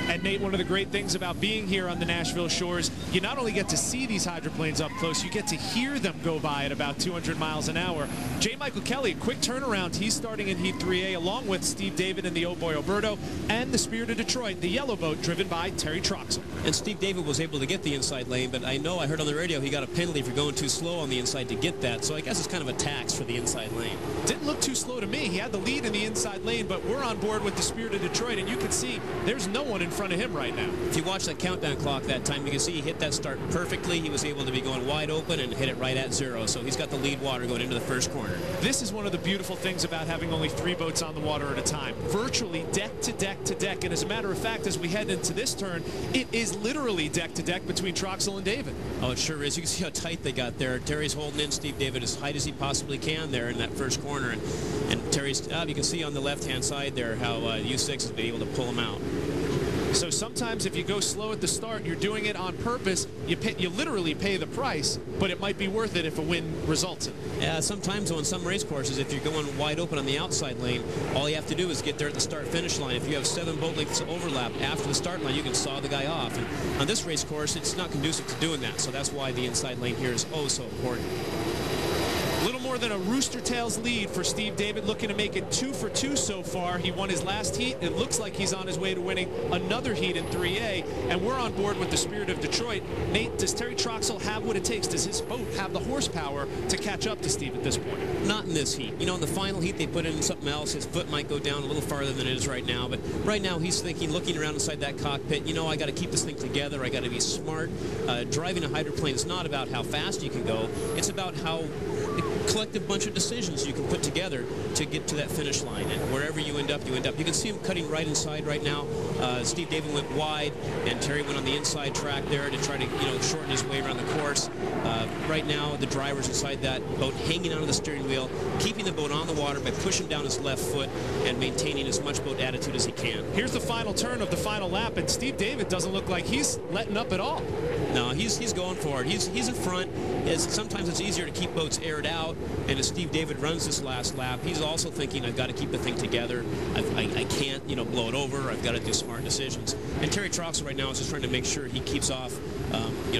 And Nate, one of the great things about being here on the Nashville shores, you not only get to see these hydroplanes up close, you get to hear them go by at about 200 miles an hour. J. Michael Kelly, quick turnaround. He's starting in Heat 3A along with Steve David in the Oh Boy Alberto and the Spirit of Detroit, the yellow boat driven by Terry Troxel. And Steve David was able to get the inside lane, but I heard on the radio he got a penalty for going too slow on the inside to get that. So I guess it's kind of a tax for the inside lane. Didn't look too slow to me. He had the lead in the inside lane, but we're on board with the Spirit of Detroit, and you can see there's no one in front of him right now. If you watch that countdown clock that time, you can see he hit that start perfectly. He was able to be going wide open and hit it right at 0. So he's got the lead water going into the first corner. This is one of the beautiful things about having only 3 boats on the water at a time. Virtually deck to deck to deck. And as a matter of fact, as we head into this turn, it is literally deck to deck between Troxel and David. Oh, it sure is. You can see how tight they got there. Terry's holding in Steve David as tight as he possibly can there in that first corner. And Terry's, you can see on the left-hand side there how U6 has been able to pull him out. So sometimes if you go slow at the start, you're doing it on purpose. You literally pay the price, but it might be worth it if a win results in it. Yeah, sometimes on some race courses, if you're going wide open on the outside lane, all you have to do is get there at the start-finish line. If you have 7 boat lengths of overlap after the start line, you can saw the guy off. And on this race course, it's not conducive to doing that, so that's why the inside lane here is oh so important. Little more than a rooster tails lead for Steve David, looking to make it 2 for 2 so far. He won his last heat. It looks like he's on his way to winning another heat in 3A, and we're on board with the Spirit of Detroit. Nate, does Terry Troxel have what it takes? Does his boat have the horsepower to catch up to Steve at this point? Not in this heat. You know, in the final heat, they put in something else. His foot might go down a little farther than it is right now, but right now he's thinking, looking around inside that cockpit, you know, I got to keep this thing together. I got to be smart. Driving a hydroplane is not about how fast you can go. It's about how collective bunch of decisions you can put together to get to that finish line, and wherever you end up, you end up. You can see him cutting right inside right now. Steve David went wide, and Terry went on the inside track there to try to shorten his way around the course. Right now, the driver's inside that boat, hanging onto the steering wheel, keeping the boat on the water by pushing down his left foot and maintaining as much boat attitude as he can. Here's the final turn of the final lap, and Steve David doesn't look like he's letting up at all. No, he's going for it. He's in front. Sometimes it's easier to keep boats aired out, and as Steve David runs this last lap, he's also thinking, I've got to keep the thing together. I can't, blow it over. I've got to do smart decisions. And Terry Troxel right now is just trying to make sure he keeps off,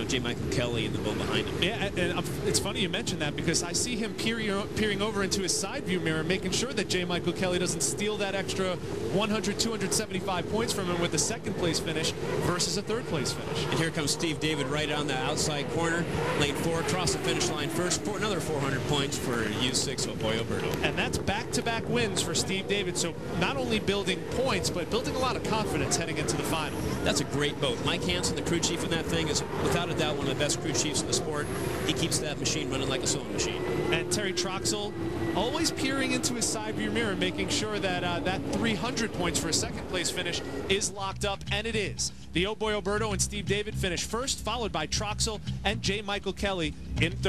J. Michael Kelly in the boat behind him. Yeah, and it's funny you mentioned that, because I see him peering over into his side view mirror, making sure that J. Michael Kelly doesn't steal that extra 100, 275 points from him with a second-place finish versus a third-place finish. And here comes Steve David right on the outside corner, lane 4, across the finish line first, for another 400 points for U6 Oh Boy Alberto. And that's back-to-back wins for Steve David, so not only building points, but building a lot of confidence heading into the final. That's a great boat. Mike Hansen, the crew chief in that thing, is without a doubt one of the best crew chiefs in the sport. He keeps that machine running like a sewing machine. And Terry Troxel always peering into his side view mirror, making sure that that 300 points for a second-place finish is locked up, and it is. The Oh Boy Alberto and Steve David finish first, followed by Troxel and J. Michael Kelly in third.